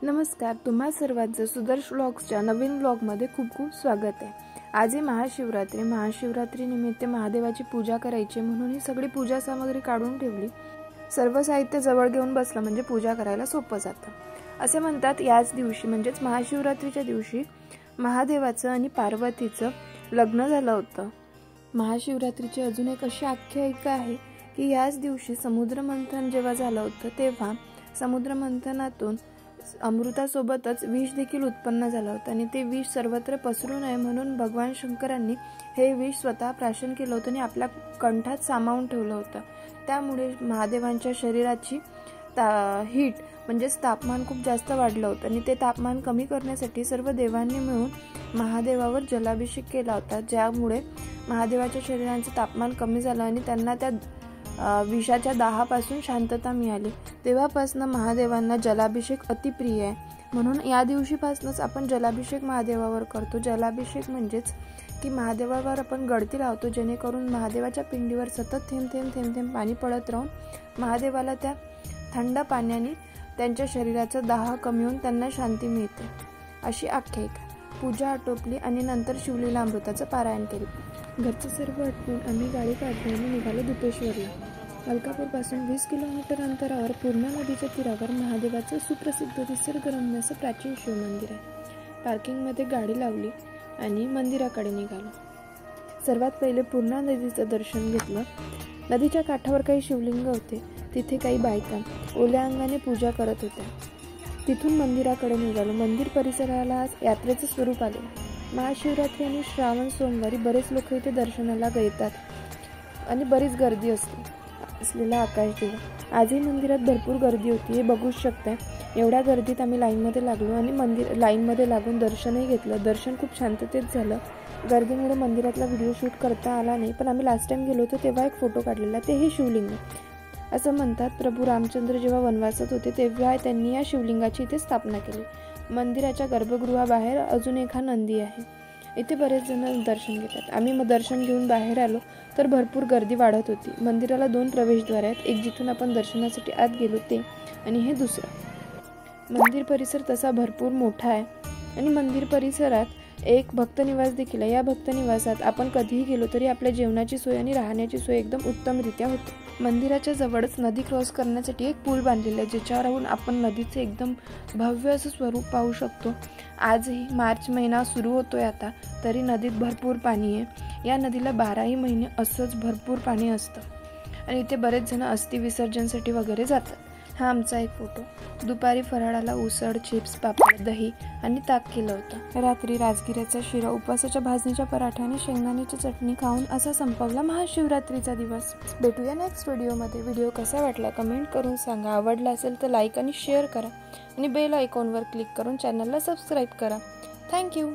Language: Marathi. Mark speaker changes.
Speaker 1: नमस्कार, तुम्हा सर्वांचं सुदर्श व्लॉग्सच्या नवीन व्लॉगमध्ये खूप खूप स्वागत आहे। आज आहे महाशिवरात्री निमित्त महादेवाची पूजा करायची म्हणून ही सगळी पूजा सामग्री काढून ठेवली। सर्व साहित्य जवळ घेऊन बसलं म्हणजे पूजा करायला सोपं जातं। असे म्हणतात याच दिवशी म्हणजेच महाशिवरात्रीच्या दिवशी महादेवाचं आणि पार्वतीचं लग्न झालं होतं। महाशिवरात्रीची अजून एक अशी आख्यायिका आहे की याच दिवशी समुद्र मंथन जेव्हा झालं होतं तेव्हा समुद्र मंथनातून अमृतासोबतच विष देखील उत्पन्न झालं होतं आणि ते विष सर्वत्र पसरू नये म्हणून भगवान शंकरांनी हे विष स्वतः प्राशन केलं होतं आणि आपल्या कंठात सामावून ठेवलं होतं। त्यामुळे महादेवांच्या शरीराची हीट म्हणजेच तापमान खूप जास्त वाढलं होतं आणि ते तापमान कमी करण्यासाठी सर्व देवांनी मिळून महादेवावर जलाभिषेक केला होता, ज्यामुळे महादेवाच्या शरीराचं तापमान कमी झालं आणि त्यांना त्या विषाच्या दाहापासून शांतता मिळाली। तेव्हापासून महादेवांना जलाभिषेक अतिप्रिय आहे म्हणून या दिवशीपासूनच आपण जलाभिषेक महादेवावर करतो। जलाभिषेक म्हणजेच की महादेवावर आपण गळती लावतो जेणेकरून महादेवाच्या पिंडीवर सतत थेंब थेंब थेंब थेंब पाणी पडत राहून महादेवाला त्या थंड पाण्याने त्यांच्या शरीराचा दाह कमी होऊन त्यांना शांती मिळते, अशी आख्यायिका। पूजा आटोपली आणि नंतर शिवलीला अमृताचं पारायण केलं। घरचं सर्व आटपून आम्ही गाडी काढली आणि निघालो दुपेश्वरला। अलकापूरपासून 20 किलोमीटर अंतरावर पूर्णा नदीच्या तीरावर महादेवाचं सुप्रसिद्ध निसर्गरम्य असं प्राचीन शिवमंदिर आहे। पार्किंगमध्ये गाडी लावली आणि मंदिराकडे निघालो। सर्वात पहिले पूर्णा नदीचं दर्शन घेतलं। नदीच्या काठावर काही शिवलिंग होते, तिथे काही बायका ओल्या अंगाने पूजा करत होत्या। तिथून मंदिराकडे निघालो। मंदिर परिसराला यात्रेचं स्वरूप आले। महाशिवरात्री आणि श्रावण सोमवारी बरेच लोक इथे दर्शनाला येतात आणि बरीच गर्दी असलेला आकाश दिवा। आजही मंदिरात भरपूर गर्दी होती, हे बघूच शकता। एवढ्या गर्दीत आम्ही लाईनमध्ये लागलो आणि लाईनमध्ये लागून दर्शनही घेतलं। दर्शन खूप शांततेत झालं। गर्दीमुळे मंदिरातला व्हिडिओ शूट करता आला नाही, पण आम्ही लास्ट टाइम गेलो होतो तेव्हा एक फोटो काढलेला, तेही शिवलिंग। असं म्हणतात प्रभू रामचंद्र जेव्हा वनवासात होते तेव्हा त्यांनी या शिवलिंगाची इथे स्थापना केली। मंदिराच्या गर्भगृहाबाहेर अजून एक हा नंदी आहे। इथे बरेच जण दर्शन घेतात। आम्ही दर्शन घेऊन बाहेर आलो तर भरपूर गर्दी वाढत होती। मंदिराला 2 प्रवेशद्वार आहेत, एक जिथून आपण दर्शनासाठी आत गेलो ते आणि हे दुसरं। मंदिर परिसर तसा भरपूर मोठा आहे आणि मंदिर परिसरात एक भक्तनिवास देखील आहे। या भक्तनिवासात आपण कधीही गेलो तरी आपल्या जेवणाची सोय आणि राहण्याची सोय एकदम उत्तमरित्या होते। मंदिराच्या जवळच नदी क्रॉस करण्यासाठी एक पूल बांधलेला आहे, ज्याच्यावरून आपण नदीचे एकदम भव्य असं स्वरूप पाहू शकतो। आजही मार्च महिना सुरू होतोय आता, तरी नदीत भरपूर पाणी आहे। या नदीला 12ही महिने असंच भरपूर पाणी असतं आणि इथे बरेच जण अस्थि विसर्जनसाठी वगैरे जातात। हा आमचा एक फोटो। दुपारी फराळाला उसळ, चिप्स, पापड, दही आणि ताक केलं होतं। रात्री राजगिऱ्याचा शिरा, उपवासाच्या भाजणीच्या पराठा आणि शेंगदाण्याची चटणी खाऊन असा संपवला महाशिवरात्रीचा दिवस। भेटूया नेक्स्ट व्हिडिओमध्ये। व्हिडिओ कसा वाटला कमेंट करून सांगा। आवडला असेल तर लाईक आणि शेअर करा आणि बेल आयकॉनवर क्लिक करून चॅनलला सबस्क्राईब करा। थँक्यू।